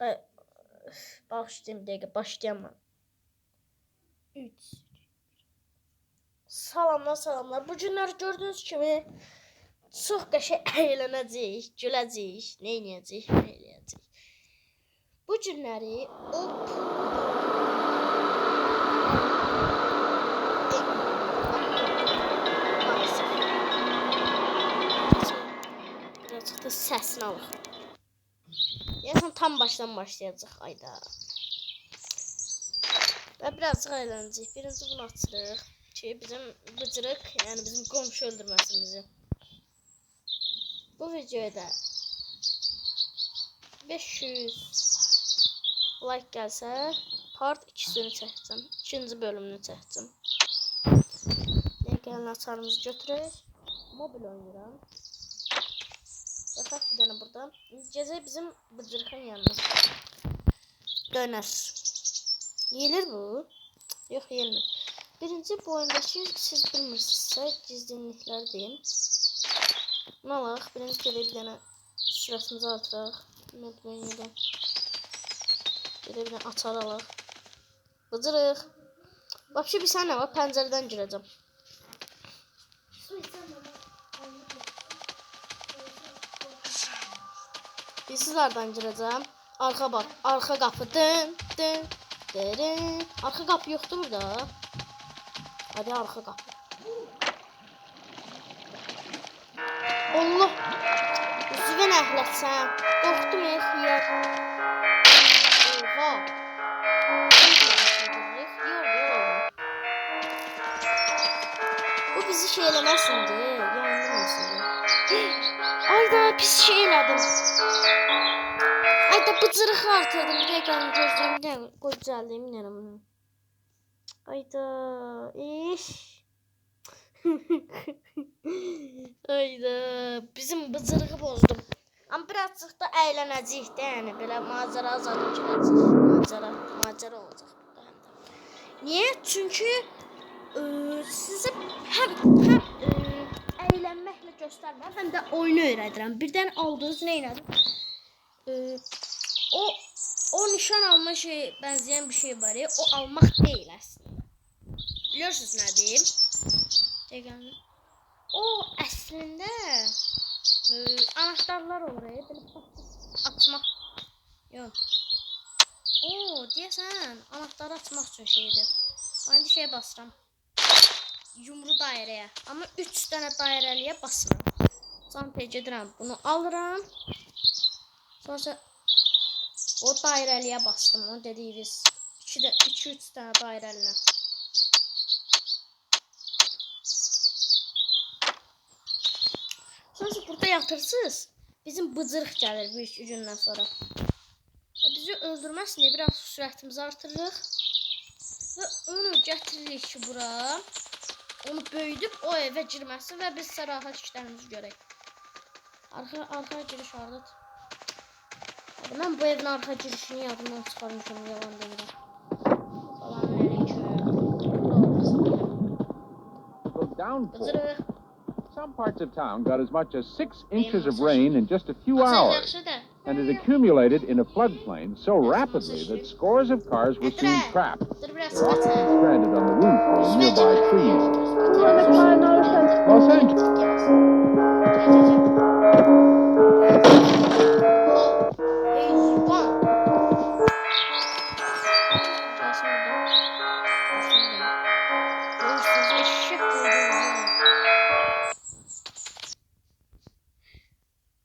Başlayayım dəqiqə, başlayamam. 3. Salamlar. Bu günlər gördüyünüz kimi çox qəşəng əylənəcəyik, güləcəyik, nə eləyəcəyik. Bu günləri birazcık da səsini alır. Deyəsən tam başdan başlayacaq ayda. Və birazcık əylənəcəyik. Birinci bunu açırıq ki, bizim bıcırıq, yəni bizim qonşu öldürməsin bizi. Bu videoya da 500 like gəlsə, part 2'sini çəkəcəm. 2-ci bölümünü çəkəcəm. Gəlin açarımızı götürək. Mobil oynayıram. Yataq bir dənə buradan. Gecə bizim bıcırığın yanına dönər. Yelir bu? Yox, yelmir. Birinci bu oyundakı siz bilmirsinizsə gizlinliklər deyim. Bunu alaq. Birinci gedək bir dənə sürətimizi artıraq. Medmeniyədən. Gedək bir dənə açar alaq. Bıcırıq. Vapşı bir sənə var, pəncərədən girəcəm. Sizlərdən girəcəm. Arxa bax, arxa qapı. Dın. Arxa qapı yoxdur burada. Hadi arxa qapı. Allah. Üzvən əhlətsən. Qorxdum xiyar. Oha. Bu bizi şey eləməsindir. Yandırmasın. Ayda pis şey elədim. Ayda bıcırıq artırdım. Bir dəqiqə gözləyim. Bir dəqiqə qoy düzəldiyim inərəm. Ayda. Ayda. Bizim bıcırığı bozdum. Amma birazcık da əylənəcəyik də, yəni belə macəra azadlayacağıq. Macəra olacaq burada həm də. Niyə? Çünki sizə həm əylənməklə göstərməm, həm də oyunu öyrədirəm. Birdən aldığınız nə elədim? O nişan alma şey bənzəyən bir şey var ya, o almaq deyil əslində. Biliyorsunuz nə deyim? O əslində anahtarlar olur ya, belə açmaq. Yox. Deyəsən anahtarı açmaq üçün şeydir. İndi şey basıram. Yumru dairəyə. Amma 3 dənə dairəliyə basıram. Sonra gedirəm, bunu alıram. Sonra o dairəliyə bastım. Onu dediyiniz 2-3 dənə dairəlinə. Sonra burada yatırsınız. Bizim bıcırıq gəlir bir 2 gündən sonra. Bizi öldürməsin deyə biraz sürətimizi artırırıq. Və onu gətiririk ki bura. Onu böyüdüb o evə girməsin və biz sərahət işlərimizi görək. Arxa giriş hardadır? Mən bu evin arxa girişini yadımdan çıxarmışım, yalan deyirəm. Bıcırıq. Some parts of town got as much as 6 inches of rain in just a few hours, and it accumulated in a floodplain so rapidly that scores of cars were soon trapped. They're often stranded on the roof or nearby trees. Los Angeles.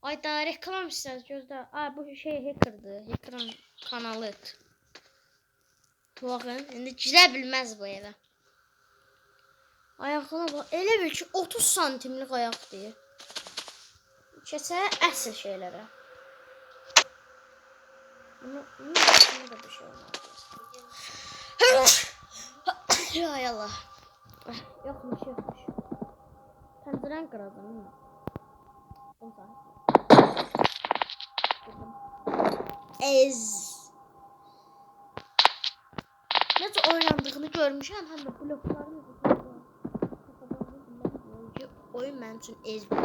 Ayda reklam istəyiz gözlə. Bu şey hackerdır. Hackerın kanalı. Baxın, indi girə bilməz bu evə. Ayağına bax. Elə bil ki 30 santimlik ayaq deyir. Keçə əsl şeylərə. Bunu da bir şey olmaz. Ay Allah. Yoxmuş. Pəncərəni qıracam. Necə oynandığını görmüşəm, həm də blokların oyun mənim üçün ezber.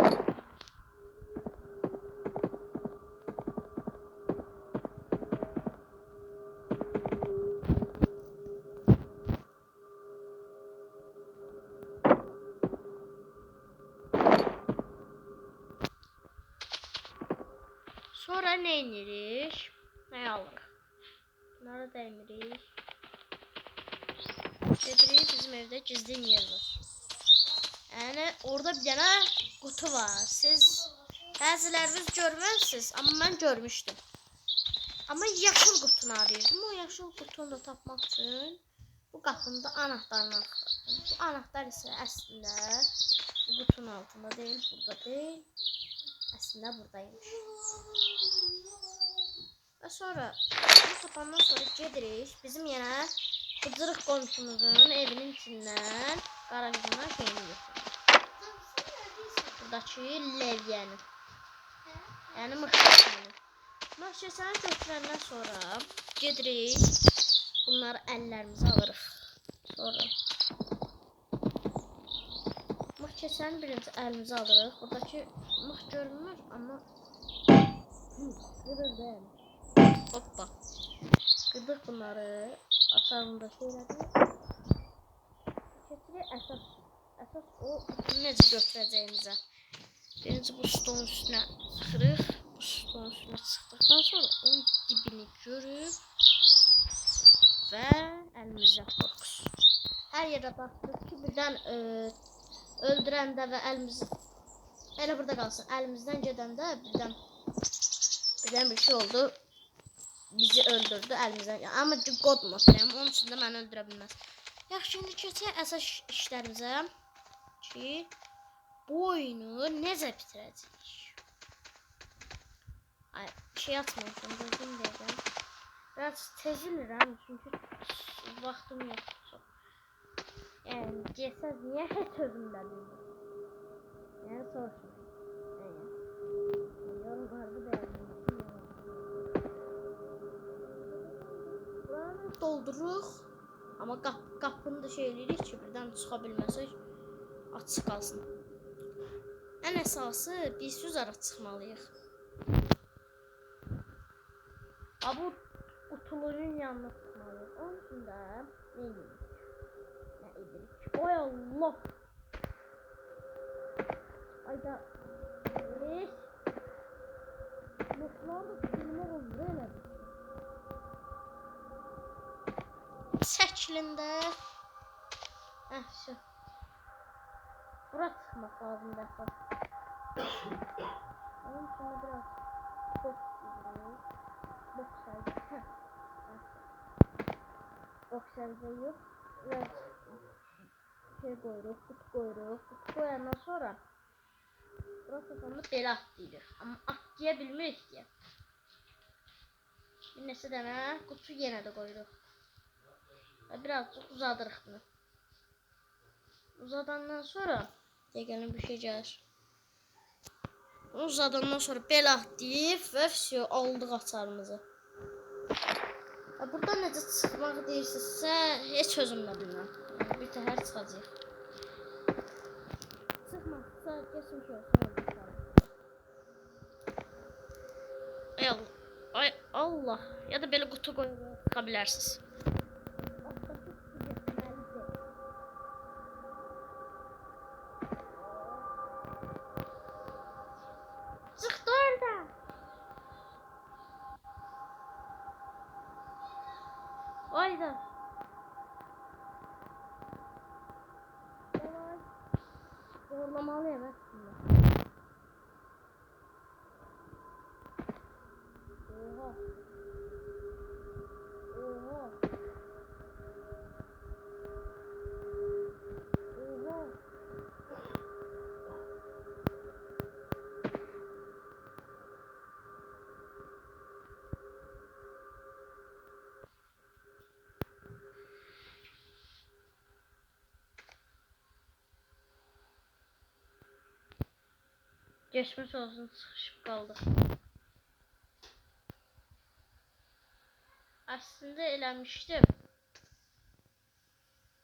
Sonra ne inirik? Ne alırıq? Bunlara dəymirik. Gedirik, bizim evdə gizli yer var. Yəni orada bir dənə qutu var. Siz bəziləriniz görməzsiniz, amma mən görmüşdüm. Amma yaşıl qutunu arıyordum. O yaşıl qutunu da tapmaq üçün bu qapının da anahtarını axtardım. Bu anahtar isə əslində bu qutunun altında deyil, burada deyil. Əslində buradaymış. Və sonra bu tapandan sonra gedirik. Bizim yenə bıcırıq qonşumuzun evinin içindən qarajından şeyini götürürük. Buradakı levyəni. Yəni mıxçəsini. Mıxçəsini götürəndən sonra gedirik. Bunları əllərimizə alırıq. Sonra mıxçəsini birinci əlimizə alırıq. Buradakı mıx görünmür, amma qırıldı. Hoppa. Qırdıq bunları. Açarında şeylədik. Keçirik əsas o qutunu necə götürəcəyimizə. Birinci bu stolun üstünə çıxırıq. Bu stolun üstünə çıxdıqdan sonra onun dibini görüb və əlimizə tuturuq. Hər yerə baxdıq ki, birdən öldürəndə və əlimiz elə burada qalsın. Əlimizdən gedəndə birdən bir şey oldu. Bizi öldürdü əlimizdən. Amma qod muhtemelen onun üçün də məni öldürə bilməz. Yaxşı, şimdi keçək əsas işlərimizə ki, bu oyunu necə bitirəcəyik? Ay, şey atmışım, gözüm deyəcəm. Biraz tez bilirəm, çünki vaxtım yoxdur çox. Yəni, desəz niyə heç özümdə bilmirəm? Yəni, soruşmayın. Yorumlarda dəyəlim. Dolduruq. Amma qapını da şey eləyirik ki, birdən çıxa bilməsək açıq qalsın. Ən əsası biz üzərə çıxmalıyıq. Bu qutulunun yanına çıxmalıyıq. Onun üçün də nə edirik? Oy Allah! Ayda mutlar da tutulmaq oldu elədir. Şəklində şu. Bura çıxmaq lazım dəfə. Onun üçün biraz boks edirik. Boks əldə. Boks əldə yox. Biraz şey qoyuruq, qutu qoyuruq. Qutu qoyandan sonra burası sonunda belə atlayırıq. Amma atlaya bilmirik deyə. Bir neçə dənə qutu yenə də qoyuruq. Birazcık uzadırıq bunu. Uzadandan sonra gəlin bir şey gəlir. Uzadandan sonra belə atlayıb və все, aldıq açarımızı. Burada necə çıxmaq deyirsinizsə, heç özümlə bilməm. Bir təhər çıxacaq. Çıxmaqsa geçmiş olsun. Ay Allah. Ya da belə qutu qoyub çıxa bilərsiniz. Çıktı orada. Ayda. Zorlamalıyım aslında. Oha. Oha. Oha. Geçmiş olsun, sıkışıp kaldık. Aslında eləmişdim.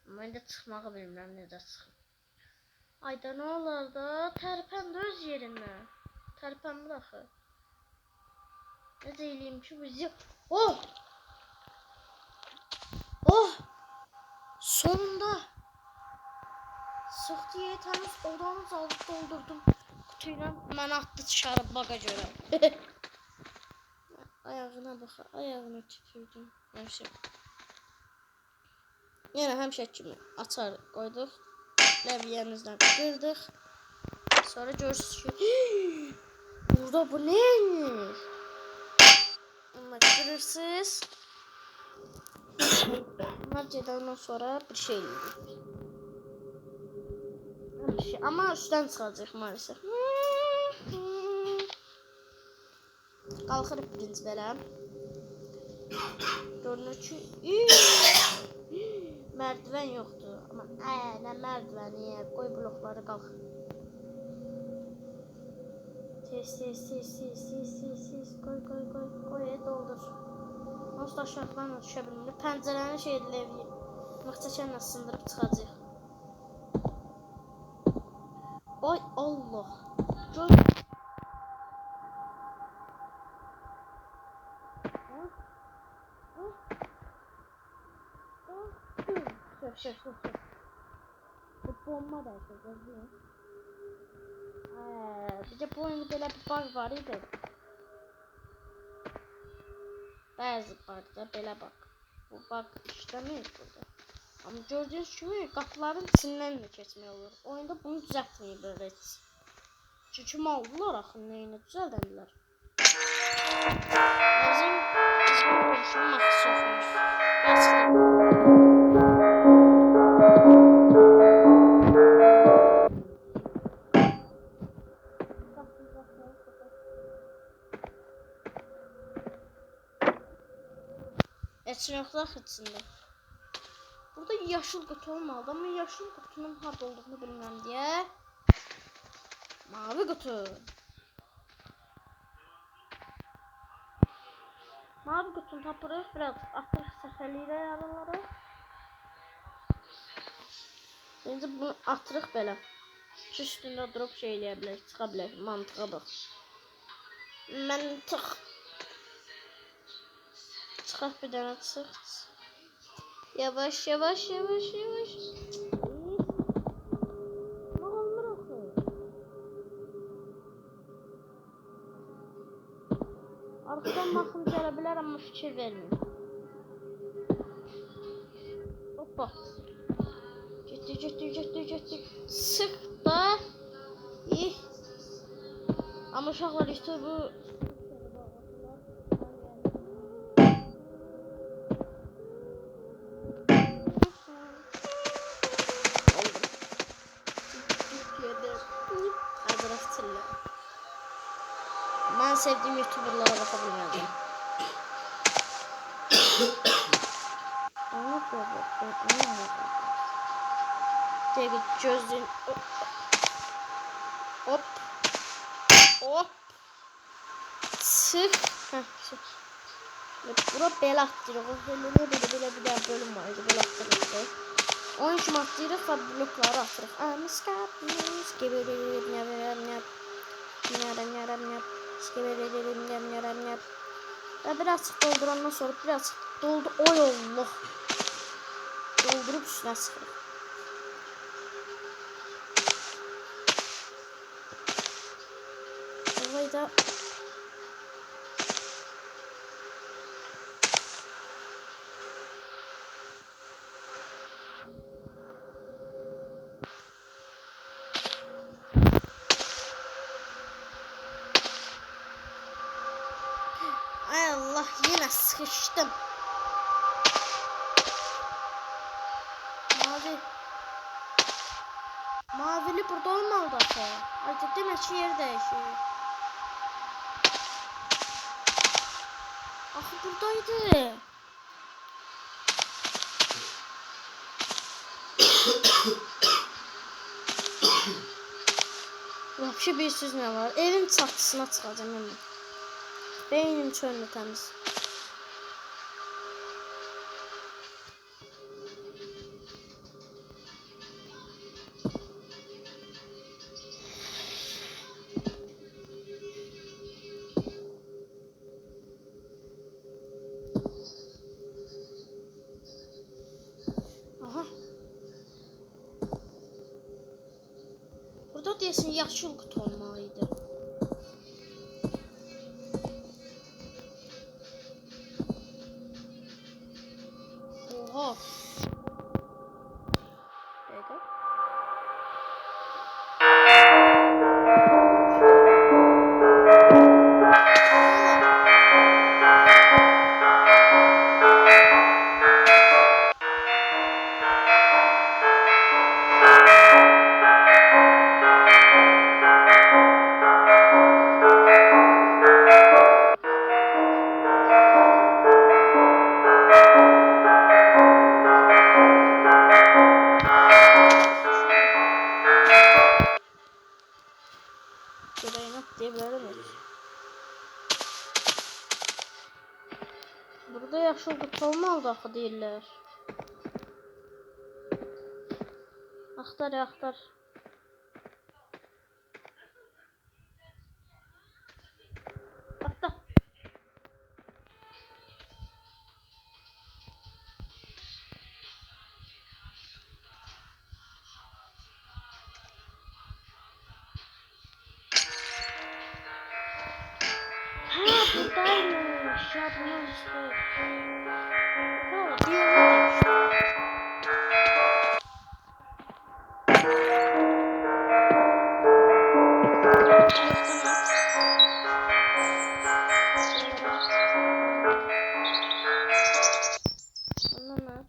Amma indi çıxmağı bilmirəm necə çıxım. Ayda nə olar da, tərpəndi öz yerindən. Tərpənmir axı. Necə eləyim ki bizi... Oh! Oh! Sonunda! Sıxdı yetəniz, odanız alıb doldurdum. Kutuyla mənə atdı çıxarıb baqa görə. Ayağına bax, ayağına tüpürdüm. Həmişə. Yenə həmişə kimi açar qoyduq. Ləviyyəmizdən qırdıq. Sonra görürsünüz ki, burada bu neymiş? Onu kırırsınız. Bunlar gedəndən sonra bir şey eləyir. Ama üstten çıxacaq maalesef. Qalxırıq birinci belə. Görünür ki, merdiven yoxdur. Ama nə merdivəni, qoy blokları qalx. Tez, koy, doldur. Onsuz da aşağıdan da düşə bilmir. Pəncərəni şey edilir. Mıxçəkənlə sındırıb çıxacaq. Ay Allah. Gör. Şöf. Bu bomba da gözlüyor. Bir de bu oyunda böyle bir bug var idi. Bazı bug'da belə bak. Bu bug işləmir burada. Ama gördüğünüz gibi qapıların içindən də keçmək olur. Oyunda bunu düzəltməyiblər heç. Çünki maldılar axı nəyini düzəldəndilər. Bizim qonşunun maxsı yoxmuş. Heç yoxdur axı içində. Burada yaşıl kutu olmalı ama yaşıl kutunun harda olduğunu bilmem diye. Mavi kutu. Mavi kutunu tapırıq, biraz atırıq səfəliyirək aralara. Birinci bunu atırıq belə. Üstündə durub şey eləyə bilək, çıxa bilək, mantığa bax. Mantıq. Çıxaq bir dənə çıx. Yavaş. Ne olur axı? Arxadan baxım gələ bilər, amma fikir verməyim. Hoppa. Getdik. Sıx da. Amma uşaqlar işte bu ben sevdiğim YouTuber'lara bakabilmeliyim. Tek gözün hop. Sık. Bura belə atdırıq. Belə bir bölüm var idi. Belə atdırıq. Onun üçün atdırıq və blokları atırıq. Amiskapnis gibi ve biraz doldurandan sonra biraz doldu. Oy Allah. Doldurup üstüne sıkırıq. Olayı da ay Allah, yine sıkıştım. Mavili burada olmalı da. Artık demek ki yer değişiyor. Axı buradaydı. Vapşi bir söz ne var? Evin çatısına çıkacağım hemen. Beynim çölünü temiz. Aha. Burada desin yaşıl kutu olmalıydı. Of. Dakika. Burada yaşlılık olmalı axı deyirlər. Axtar, axtar. Axtar. Buradaymış. Ya bunlar işte. Bir yolda demiştim. Bunlar.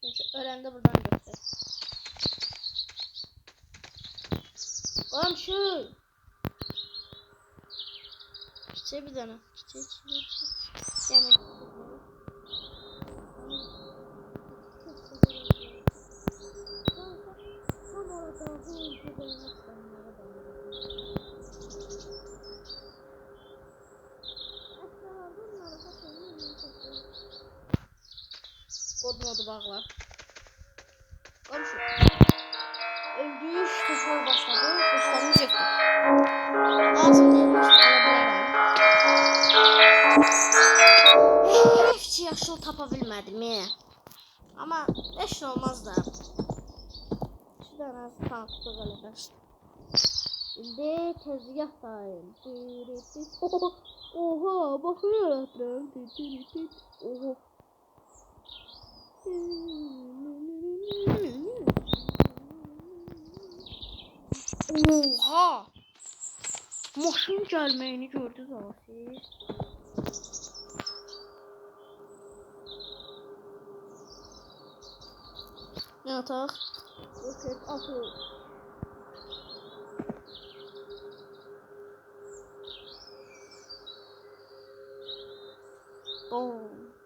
Çünkü öğrendi buradan götür. Komşu. Çiçeği bir tane. Çiçeği. Yemek. Kodmadı bağlar. Komşu. Öldüğü işler başladı. Kuşlanmayacaktı. Lazım değilmiş. Hiç yaşlı tapabilmedim ya. Ama eş olmaz da. Şu tane tanklı galiba. Şimdi tezgahtayım. Oha bakıyor. Oha. Oha. Maşın gelmeyini gördünüz ama siz. Ne atak? Roket atıyor. Bom.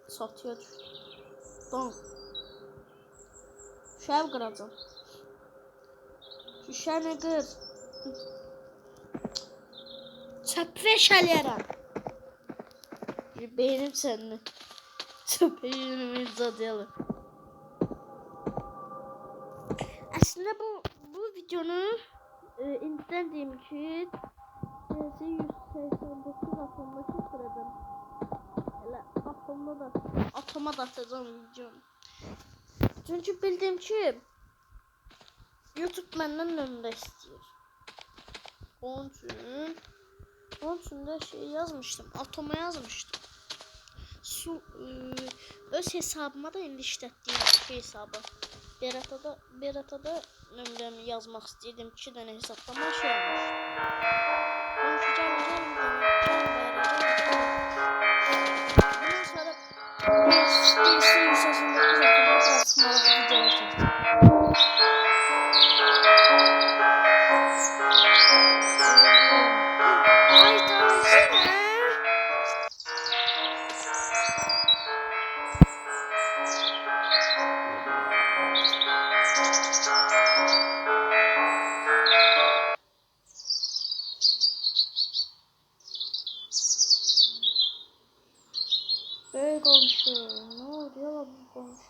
Satıya düştü. Bom. Şev kıracağım. Şişəni qır. Çöpə şələyərəm. Beynim sənini. Çöpə yönümü zadıyalım. Aslında bu videonu indidən deyim ki CS189 atımdaki sıradan elə atıma da atacağım videonu. Çünkü bildim ki YouTube məndən nömrə istəyir. Onun üçün də şey yazmışdım. Atoma yazmışdım. Öz hesabıma da indi işlətdiyim şey hesabı. Beratada nömrəmi yazmaq istəyirdim. 2 dənə hesabdan şey almışdım. Konuşacağım. Bundan sonra CS189 atımda biraz maraqlı videolar çəkəcəm. Bey komşu, ne oldu ya bu komşu?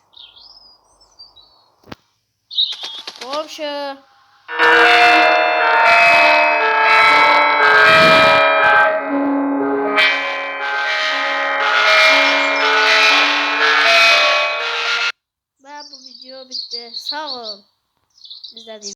Komşu. Ve bu video bitti. Sağ olun. İzlediğiniz